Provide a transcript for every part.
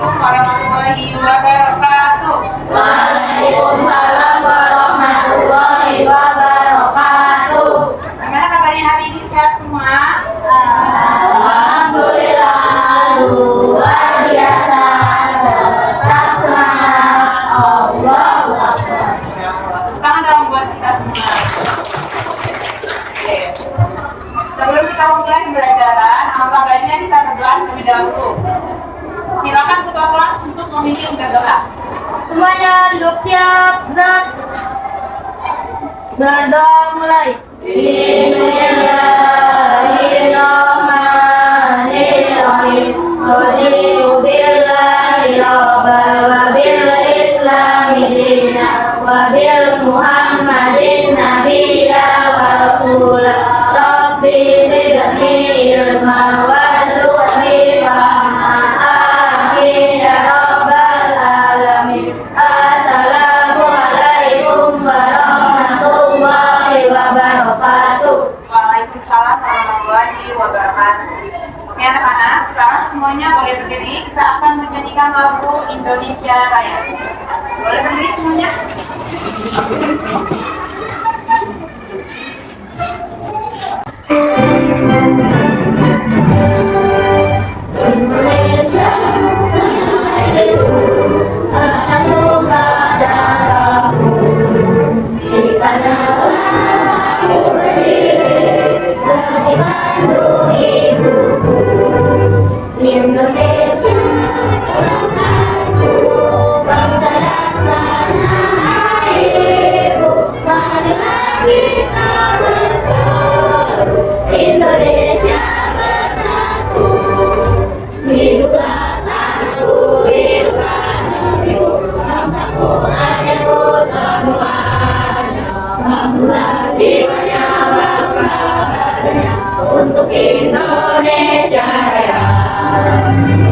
Assalamualaikum warahmatullahi wabarakatuh. Waalaikumsalam warahmatullahi wabarakatuh. Gimana kabarnya hari ini, sehat semua? Alhamdulillah, luar biasa. Tetap semangat. Allahu Akbar. Tangan dong buat kita semua. Oke. Sebelum kita mulai pembelajaran, alangkah baiknya kita berdoa terlebih dahulu. Silakan ketua kelas untuk memimpin berdoa. Semuanya duduk siap, gerak. Berdoa mulai. Bismillahirrahmanirrahim. Raditu billahi rabbal wa bil islami dinan wa bil muhammadin nabiyya wa rasulah. Rabbi zidni ilma warzuqni fahma. Amin ya rabbal alamin. Assalamualaikum warahmatullahi wabarakatuh. Waalaikumsalam warahmatullahi wabarakatuh. Oke anak-anak, sekarang semuanya boleh berdiri. Kita akan menyanyikan lagu Indonesia Raya. Boleh berdiri semuanya? Indonesia anak darahku, di sanalah aku berdiri dari pandu ibuku. Indonesia bangsaku, bangsa dan tanah airku. Marilah kita bersatu, Indonesia bersatu. Hiduplah tanahku, hiduplah negeriku, bangsaku, rakyatku semuanya. Bangunlah jiwanya, bangunlah badannya untuk Indonesia Raya.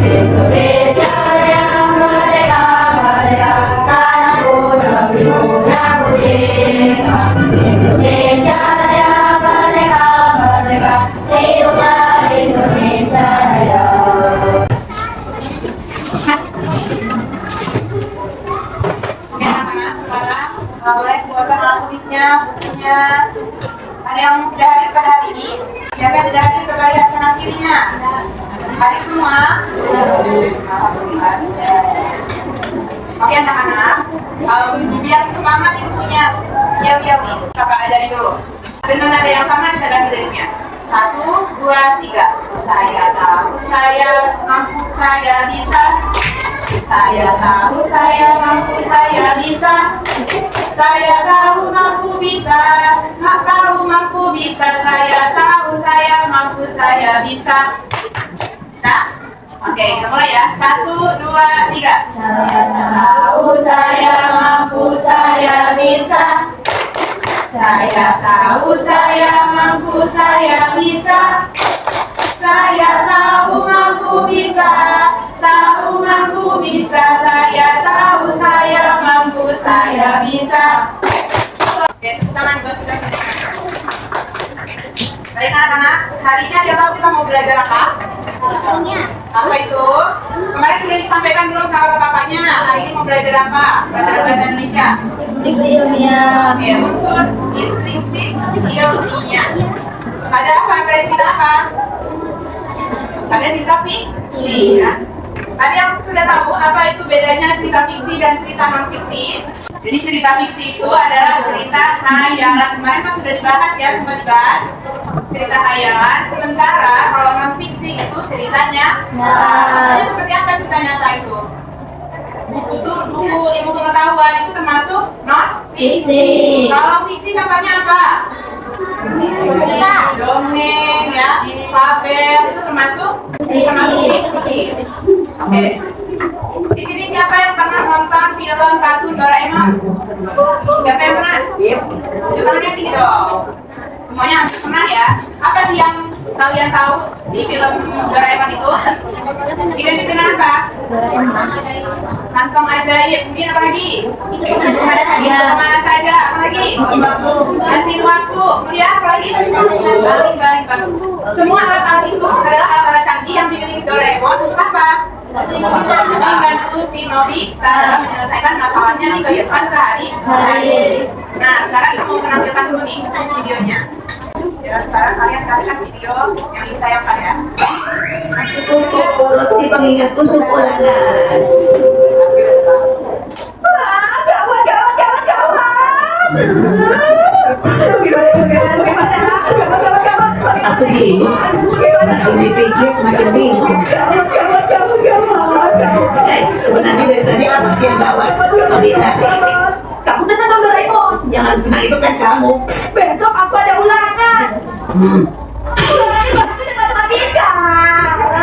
Indonesia Raya, merdeka, merdeka, tanahku, negeriku yang ku cinta. Indonesia Raya, merdeka, merdeka, hiduplah Indonesia Raya. Oke anak-anak, sekarang boleh keluarkan alat tulisnya, bukunya. Ada yang sudah hadir pada hari ini? Siapa yang sudah hadir coba lihat kanan kirinya? Hadir semua? Alhamdulillah. Oke anak-anak, biar semangat ilmunya, yel-yel nih, kakak ajarin dulu. Dengan nada yang sama kita ganti jadinya. 1, 2, 3. Saya tahu saya mampu saya bisa. Saya tahu saya mampu saya bisa. Saya tahu mampu bisa. Mak tahu mampu bisa. Saya tahu saya mampu saya bisa. Bisa? Oke, kita mulai ya. 1, 2, 3. Saya tahu saya mampu saya bisa. Saya tahu saya mampu saya bisa. Saya tahu mampu bisa. Tahu mampu bisa. Saya tahu saya mampu saya bisa. Oke, tepuk tangan buat kita semua. Baik anak-anak, hari ini adik tahu kita mau belajar apa? Apa itu? Kemarin sudah disampaikan belum sama bapaknya? Hari ini mau belajar apa? Belajar bahasa Indonesia. Diksi ilmiah. Oke, unsur intrinsik ilmiah. Ada apa? Ada cerita apa? Ada cerita fiksi. Ya? Ada yang sudah tahu apa itu bedanya cerita fiksi dan cerita non fiksi? Jadi cerita fiksi itu adalah cerita hayalan. Kemarin kan sudah dibahas ya, sempat dibahas cerita hayalan. Sementara kalau non fiksi itu ceritanya nyata. Seperti apa cerita nyata itu? Buku ilmu pengetahuan itu termasuk non fiksi. Kalau fiksi contohnya apa? Dongeng ya, fabel itu termasuk fiksi. Oke. Di sini siapa yang pernah nonton film kartun Doraemon? Siapa yang pernah? Tunjukkan yang tinggi dong. Semuanya pernah ya? Apa sih yang kalian tahu di film Doraemon itu? Identik dengan apa? Kantong ajaib. Kemudian apa lagi? Kemana saja. Apa lagi? Mesin waktu. Kemudian apa lagi? Balik. Semua alat-alat itu adalah alat-alat canggih yang dimiliki Doraemon untuk apa? Membantu membantu si Nobita dalam menyelesaikan masalahnya di kehidupan sehari-hari. Nah, sekarang kita mau menampilkan dulu nih videonya. Ya, sekarang kalian kasihkan video yang disayangkan ya. Roti pengingat untuk ulangan. Aku bingung. Semakin dipikir semakin bingung. Sebenarnya dari tadi apa sih yang gawat? Nobita, kamu tenang dong Doraemon. Yang harus tenang itu kan kamu. Besok aku ada ulangan. Ulangan bahasa matematika.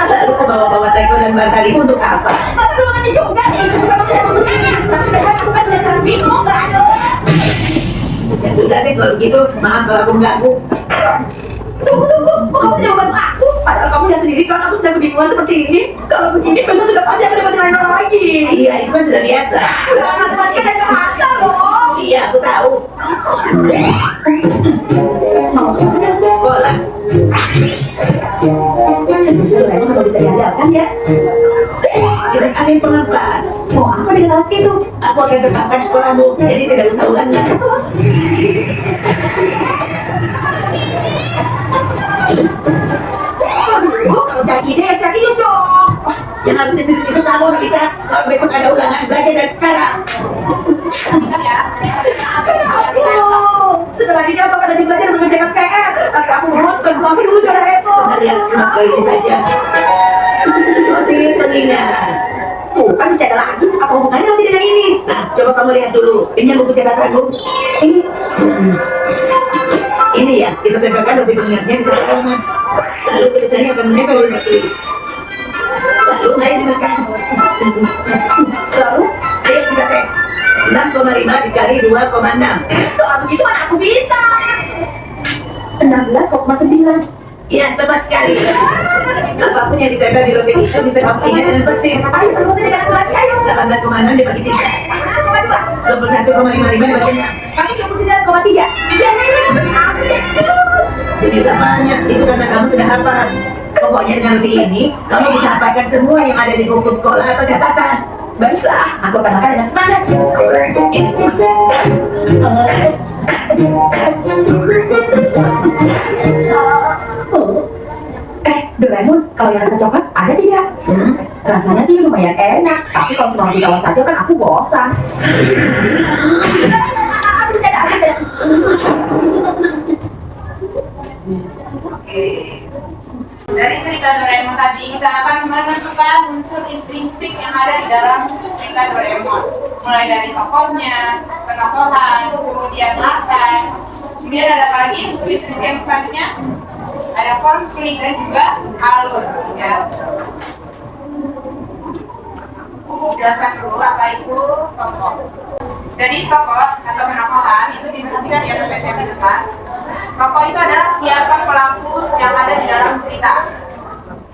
Lalu kau bawa-bawa teko dan bantal untuk apa? Masa belum ada juga sih? Tapi besok aku kan udah bingung nggak ada. Ya sudah deh kalau gitu. Maaf kalau aku mengganggu. Tunggu, kamu tidak membantu aku. Padahal kamu lihat sendiri kan aku sudah kebingungan seperti ini. Kalau begini besok sudah pasti aku dapat nilai lagi. Iya, itu kan sudah biasa. Ulangan matematika dan bahasa loh. Iya, aku tahu. Mau ke Sekolah. Doraemon kalau bisa diandalkan ya. Kita angin pengepas. Mau apa dengan alat itu? Aku akan tetapkan sekolahmu, jadi tidak usah ulangan. Kalau jadi deh, serius dong. Yang harusnya serius itu kamu, kita. Kalau besok ada ulangan, belajar dari sekarang. Ingat ya. Aku setelah ini aku akan rajin belajar mengerjakan PR. Tapi aku mohon bantu aku dulu Doraemon. Benar ya, cuma sekali ini saja. Roti pengingat. Bukan tidak lagi. Apa hubungannya nanti dengan ini? Nah, coba kamu lihat dulu. Ini yang buku catatanmu. Ini Ini ya, kita tempelkan roti pengingatnya di sebelah kanan. Lalu tulisannya akan menempel di batu. Lalu ayo dimakan. lalu Ayo kita tes. 6,5 dikali 2,6. soal begitu mana aku bisa? 16,9. Iya, tepat sekali. Apapun yang ditempel di roti itu bisa kamu ingat dengan persis. Ayo semuanya dengan aku lagi. Ayo. 18,6 dibagi 3. 21,55 dibagi 6. Kami 29,3. Iya, aku serius. Jadi samanya itu karena kamu sudah hafal. Pokoknya dengan roti ini, kamu bisa hafalkan semua yang ada di buku sekolah atau catatan. Baiklah, aku akan makan dengan semangat. Doraemon, kalau yang rasa coklat ada tidak? Rasanya sih lumayan enak, tapi kalau cuma di bawah saja kan aku bosan. Dari cerita Doraemon tadi, kita akan menentukan unsur intrinsik yang ada di dalam cerita Doraemon. Mulai dari tokohnya, penokohan, kemudian latar, kemudian ada apa lagi unsur intrinsik yang selanjutnya? Ada konflik dan juga alur. Ya. Jelaskan dulu apa itu tokoh. Jadi tokoh atau penokohan itu diperhatikan ya PPT di depan. Tokoh itu adalah siapa pelaku yang ada di dalam cerita.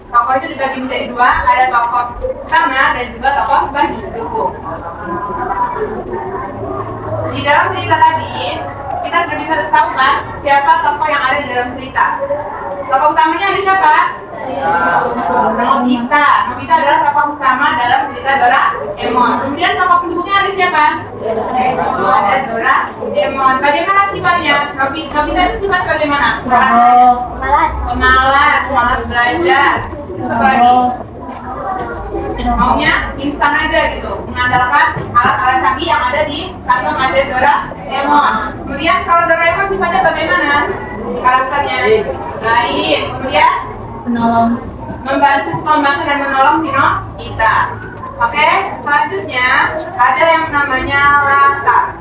Tokoh itu dibagi menjadi dua, ada tokoh utama dan juga tokoh pendukung. Di dalam cerita tadi, kita sudah bisa tahu kan siapa tokoh yang ada di dalam cerita. Tokoh utamanya ada siapa? Nobita. Nobita adalah tokoh utama dalam cerita Doraemon. Kemudian tokoh pendukungnya ada siapa? Ada Doraemon. Bagaimana sifatnya? Nobita itu sifat bagaimana? Pemalas, malas belajar. Apa lagi? Maunya instan aja gitu, mengandalkan alat-alat canggih yang ada di kantong ajaib Doraemon. Kemudian kalau Doraemon sifatnya bagaimana? Karakternya baik. Kemudian membantu dan menolong Nobita. Oke, selanjutnya ada yang namanya latar.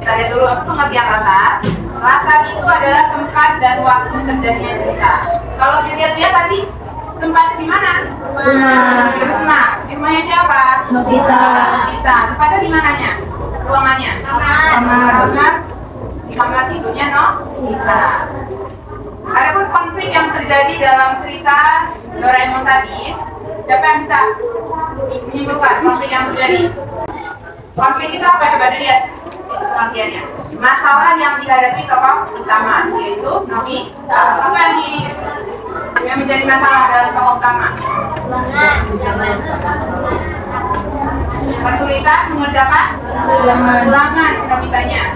Kita lihat dulu pengertian latar. Latar itu adalah tempat dan waktu terjadinya cerita. Kalau dilihat-lihat tadi, tempatnya di mana? Di rumah. Di rumahnya siapa? Nobita. Nobita. Tempatnya di mananya? Ruangannya? Kamar. Di kamar tidurnya Nobita. Adapun konflik yang terjadi dalam cerita Doraemon tadi, siapa yang bisa menyimpulkan konflik yang terjadi? Konflik itu apa? Coba dilihat pengertiannya. Masalah yang dihadapi tokoh utama, yaitu Nobita. Apa yang menjadi masalah dalam tokoh utama? ulangan kawitanya.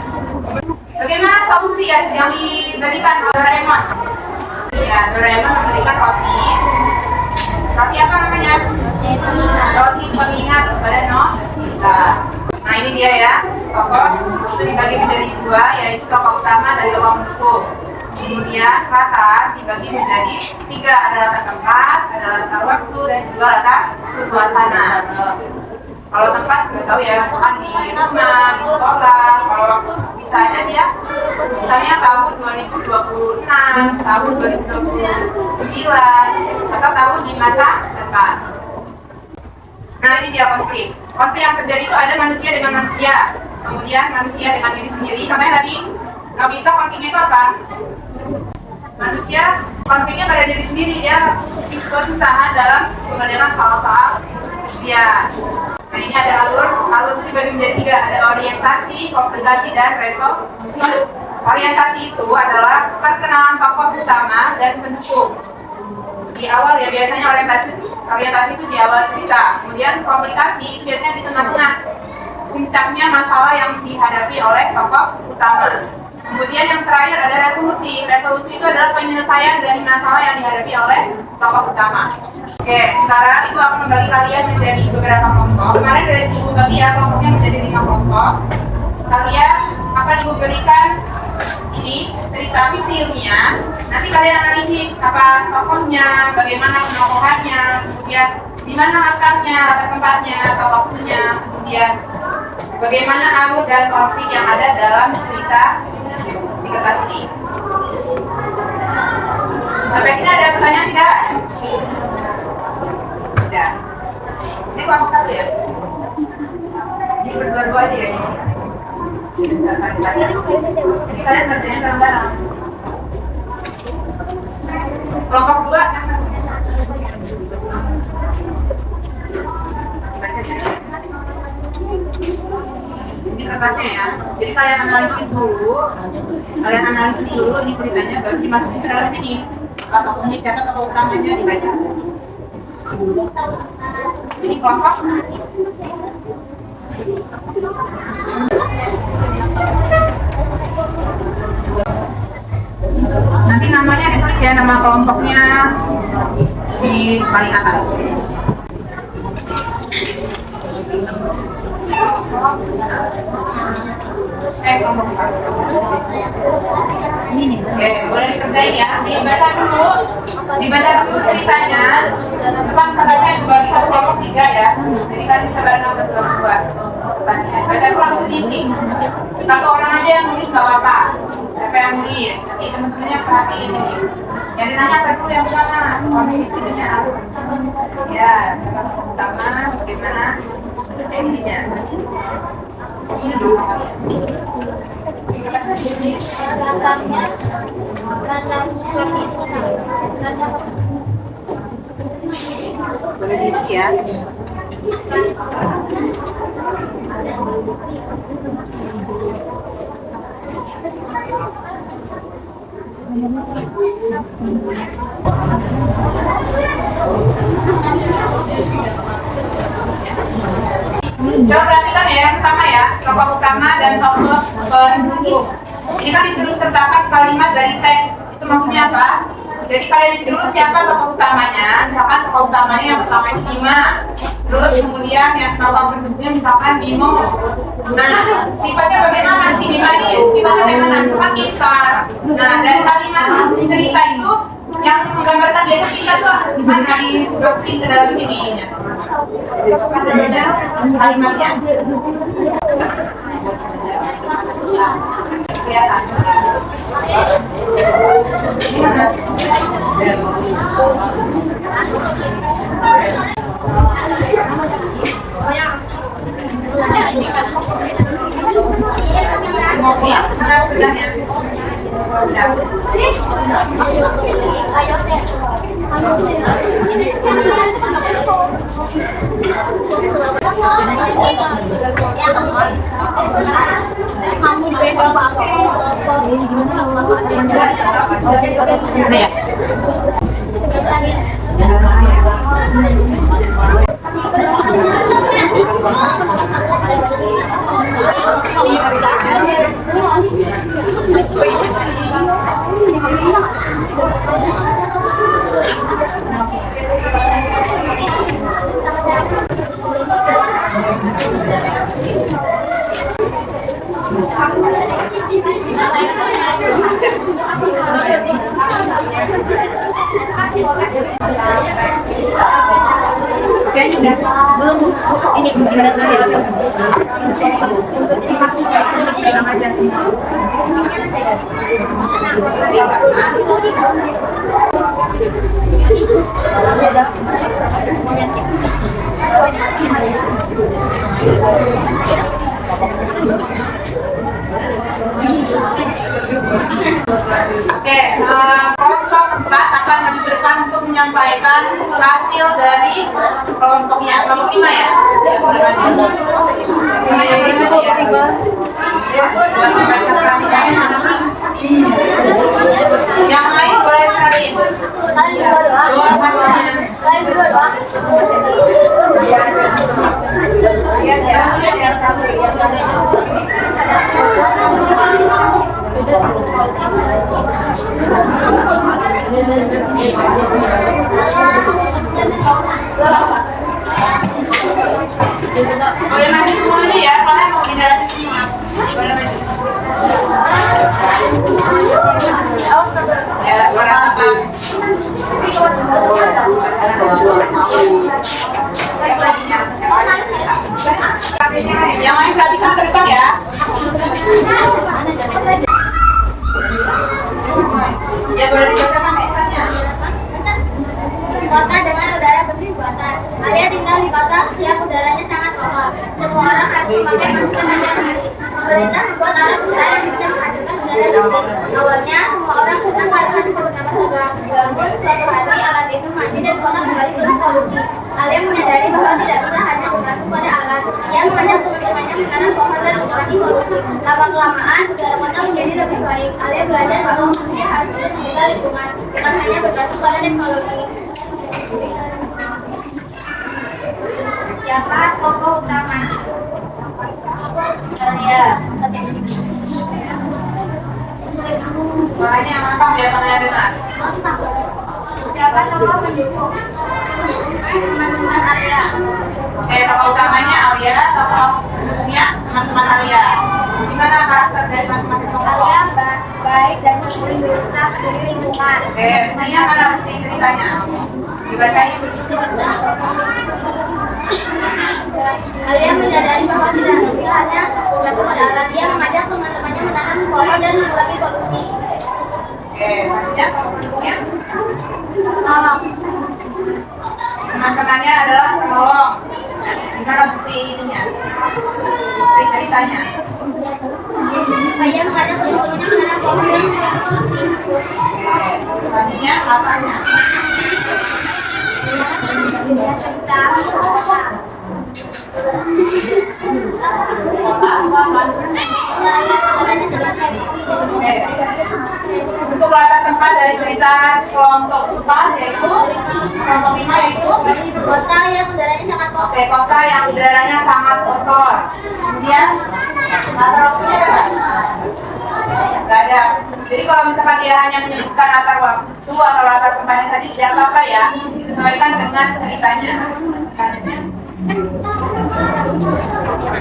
Bagaimana solusi yang diberikan oleh Doraemon? Ya, Doraemon memberikan roti. Roti apa namanya? Roti pengingat kepada Nobita. Nah ini dia ya, tokoh itu dibagi menjadi dua, yaitu tokoh utama dan tokoh pendukung. Kemudian latar dibagi menjadi tiga, ada latar tempat, ada latar waktu, dan juga latar suasana. Kalau tempat kita tahu ya, kan di rumah, di sekolah. Kalau waktu bisa aja dia, misalnya tahun 2026, tahun 2029, atau tahun di masa depan. Nah ini dia konflik. Konflik yang terjadi itu ada manusia dengan manusia, kemudian manusia dengan diri sendiri. Makanya tadi Nobita konfliknya itu apa? Manusia konfliknya pada diri sendiri, dia kesusahan dalam mengerjakan soal-soal dia. Nah ini ada alur itu dibagi menjadi tiga, ada orientasi, komplikasi, dan resolusi. Orientasi itu adalah perkenalan tokoh utama dan pendukung. Di awal ya biasanya orientasi itu di awal cerita. Kemudian komplikasi itu biasanya di tengah-tengah, puncaknya masalah yang dihadapi oleh tokoh utama. Kemudian yang terakhir ada resolusi. Resolusi itu adalah penyelesaian dari masalah yang dihadapi oleh tokoh utama. Oke, sekarang Ibu akan membagi kalian menjadi beberapa kelompok. Kemarin dari Ibu bagi ya kelompoknya menjadi 5 kelompok. Kalian akan Ibu berikan ini cerita fiksi ilmiah. Nanti kalian analisis apa tokohnya, bagaimana penokohannya, kemudian di mana latarnya, latar tempatnya, atau waktunya, kemudian bagaimana alur dan konflik yang ada dalam cerita di kertas ini. Sampai sini ada pertanyaan tidak? Tidak. Ini kelompok satu ya? Ini berdua-dua aja ya? Ini kalian kerjanya bareng-bareng. Kelompok dua. Ini kertasnya ya. Jadi kalian analisis dulu ini ceritanya baru dimasukin ke dalam ini. Tokohnya siapa, tokoh utamanya dibaca. Ini kelompok. Nanti namanya ditulis ya, nama kelompoknya di paling atas. Oke, boleh dikerjain ya. Dibaca dulu ceritanya. Lepas kata saya dibagi satu kelompok 3 ya. Jadi kan bisa bareng sama berdua. Baca dulu langsung diisi. Satu orang aja yang nulis nggak apa-apa. Siapa yang nulis? Nanti teman-temannya perhatiin ini. Yang ditanya satu yang pertama, komisinya alur. Ya, siapa pertama, bagaimana? Ininya. Ini dulu. Boleh diisi ya. Coba perhatikan ya, yang pertama ya, tokoh utama dan tokoh pendukung. Ini kan disuruh sertakan kalimat dari teks. Itu maksudnya apa? Jadi kalian isi dulu siapa tokoh utamanya. Misalkan tokoh utamanya yang pertama itu Bima. Terus kemudian yang tokoh pendukungnya misalkan Bimo. Nah, sifatnya bagaimana si Bima ini? Sifatnya bagaimana? Misalkan pintar. Nah, dari kalimat cerita itu yang menggambarkan dia itu pintar tuh gimana dimasukin ke dalam sini ininya. Kalimatnya kelihatan. Belum Bu. Ini gimana tuh ya? Bilang aja sih. Oke, kelompok 4 akan maju ke depan untuk menyampaikan hasil dari kelompoknya. Kelompok 5 ya? Yang lain boleh cariin. Boleh maju semuanya ya, soalnya mau hindari semua. Boleh maju. Ya, boleh apa? Yang lain perhatikan ke depan ya. Ya boleh dibacakan ekrannya. Kota dengan udara bersih buatan. Alia tinggal di kota yang udaranya sangat kotor. Semua orang harus memakai masker setiap hari. Pemerintah membuat alat besar yang bisa menghasilkan udara bersih. Awalnya semua orang senang karena bisa bernafas lega. Namun suatu hari alat itu mati dan kota kembali penuh polusi. Alia menyadari bahwa tidak bisa hanya bergantung pada alat yang hanya keuntungannya menanam pohon dan mengurangi polusi. Lama kelamaan udara kota menjadi lebih baik. Alia belajar bahwa manusia harus terus menjaga lingkungan, bukan hanya bergantung pada teknologi. Siapa tokoh utama? Alia. Suaranya yang mantap biar temannya dengar. Siapa tokoh pendukung? Teman-teman Alia. Oke, tokoh utamanya Alia, tokoh pendukungnya teman-teman Alia. Gimana karakter dari masing-masing tokoh? Alia baik dan peduli serta peduli lingkungan. Oke, buktinya mana bukti ceritanya? Dibacain. Alia menyadari bahwa tidak hanya bergantung pada alat. Dia mengajak teman-temannya menanam pohon dan mengurangi polusi. Oke, selanjutnya tokoh pendukungnya. Tolong. Teman-temannya adalah penolong. Gimana bukti ininya? Bukti ceritanya. Alia mengajak teman-temannya menanam pohon dan mengurangi polusi. Selanjutnya apanya? Oke. Untuk latar tempat dari cerita kelompok 4 yaitu kelompok 5 yaitu Kota yang udaranya sangat kotor. oke, kota yang udaranya sangat kotor. Kemudian latar waktunya ada nggak? Nggak ada. Jadi kalau misalkan dia hanya menyebutkan latar waktu atau latar tempatnya saja tidak apa-apa ya, disesuaikan dengan ceritanya.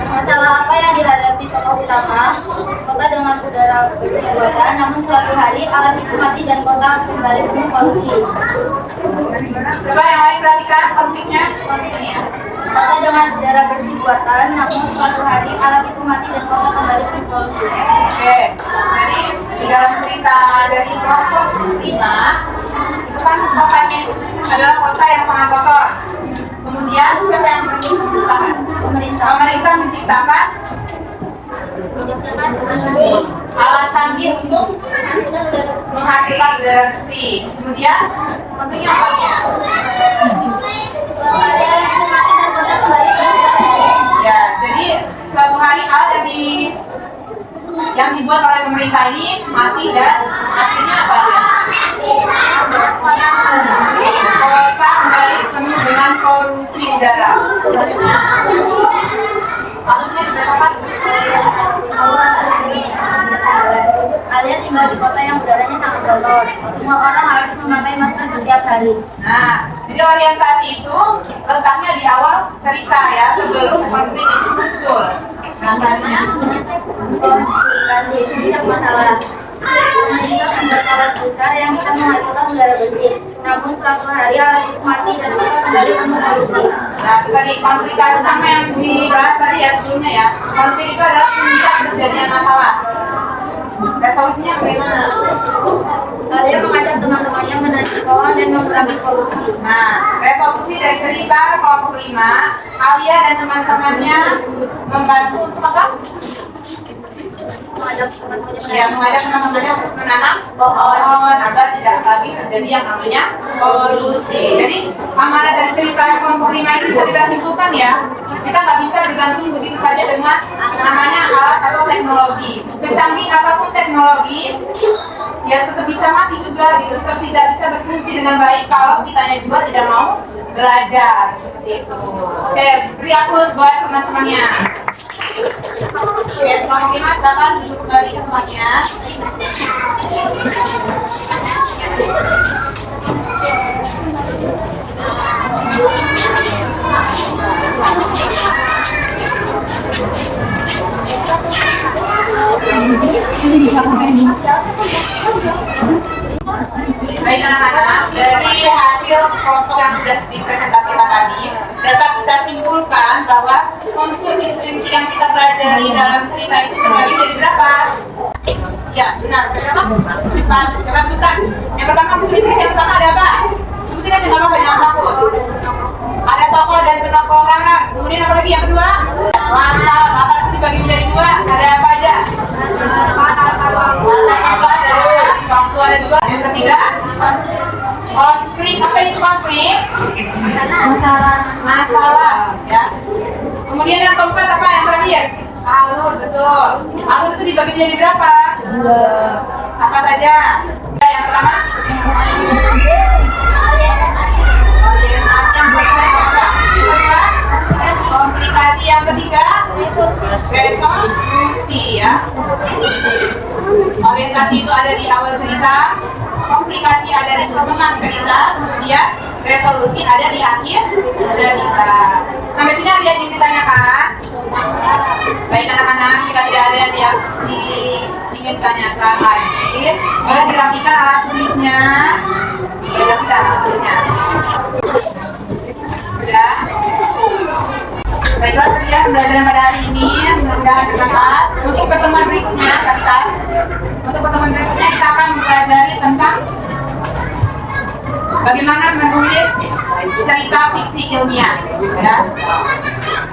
Masalah apa yang dihadapi tokoh utama? Kota dengan udara bersih buatan, namun suatu hari alat itu mati dan kota kembali penuh polusi. Coba yang lain perhatikan konfliknya, konflik ini ya. Kota dengan udara bersih buatan, namun suatu hari alat itu mati dan kota kembali penuh polusi. Oke, jadi di dalam cerita dari kelompok 5 itu kan kotanya itu adalah kota yang sangat kotor. Kemudian siapa yang menciptakan? Pemerintah menciptakan alat canggih untuk menghasilkan udara bersih. Kemudian tentunya apa? Ya, jadi suatu hari alat yang dibuat oleh pemerintah ini mati dan akhirnya apa ya? Kota kembali penuh dengan polusi udara. Maksudnya diberitakan Alia tinggal di kota yang udaranya sangat kotor. Semua orang harus memakai masker setiap hari. Nah, jadi orientasi itu letaknya di awal cerita ya, sebelum konflik itu muncul. Nah, selanjutnya Komunikasi bincang masalah. Meninggal sumber power besar yang bisa menghasilkan udara bersih. Namun suatu hari alat itu mati dan maka kembali memproduksi. Nah, itu tadi komplikasi sama yang dibahas tadi ya sebelumnya ya. Konflik itu adalah puncak terjadinya masalah. Resolusinya bagaimana? Alia mengajak teman-temannya menanam pohon dan mengurangi polusi. Nah, resolusi dari cerita kelompok 5, Alia dan teman-temannya membantu untuk apa? Mengajak teman-temannya Ya, mengajak teman-temannya untuk menanam pohon agar tidak lagi terjadi yang namanya polusi. Jadi, amanah dari cerita kelompok 5 ini bisa kita simpulkan ya. Kita nggak bisa bergantung begitu saja dengan namanya alat atau teknologi. Secanggih apapun teknologi, ya tetap bisa mati juga gitu. Tetap tidak bisa berfungsi dengan baik kalau kitanya juga tidak mau belajar seperti itu. Oke, beri aplaus buat teman-temannya. Oke, kelompok 5 silakan duduk kembali ke tempatnya. Baik anak-anak, dari hasil kelompok yang sudah dipresentasikan tadi dapat kita simpulkan bahwa unsur intrinsik yang kita pelajari dalam cerita itu terbagi jadi berapa? Ya, benar. Berapa? 4. Coba sebutkan. Yang pertama, unsur intrinsik yang pertama ada apa? Sebutin aja nggak apa-apa, jangan takut. Ada tokoh dan penokohan. Kemudian apa lagi yang kedua? Latar itu dibagi menjadi 2. Ada apa aja? Latar ada 2, waktu ada 2. Yang ketiga, konflik. Apa itu konflik? Masalah, ya. Kemudian yang keempat apa yang terakhir? Alur, betul. Alur itu dibagi menjadi berapa? 2. Apa saja? Yang pertama, komplikasi. Yang ketiga, resolusi, ya. Orientasi itu ada di awal cerita, komplikasi ada di tengah cerita, kemudian resolusi ada di akhir cerita. Sampai sini ada yang ingin ditanyakan? Baik anak-anak, jika tidak ada yang ingin ditanyakan lagi, boleh dirapikan alat tulisnya. Dirapikan alat tulisnya. Sudah? Baiklah, sekian pembelajaran pada hari ini. Mudah-mudahan bermanfaat. Untuk pertemuan berikutnya, untuk pertemuan berikutnya kita akan mempelajari tentang bagaimana menulis cerita fiksi ilmiah. Ya.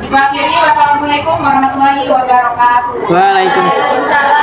Ibu akhiri, wassalamualaikum warahmatullahi wabarakatuh. Waalaikumsalam.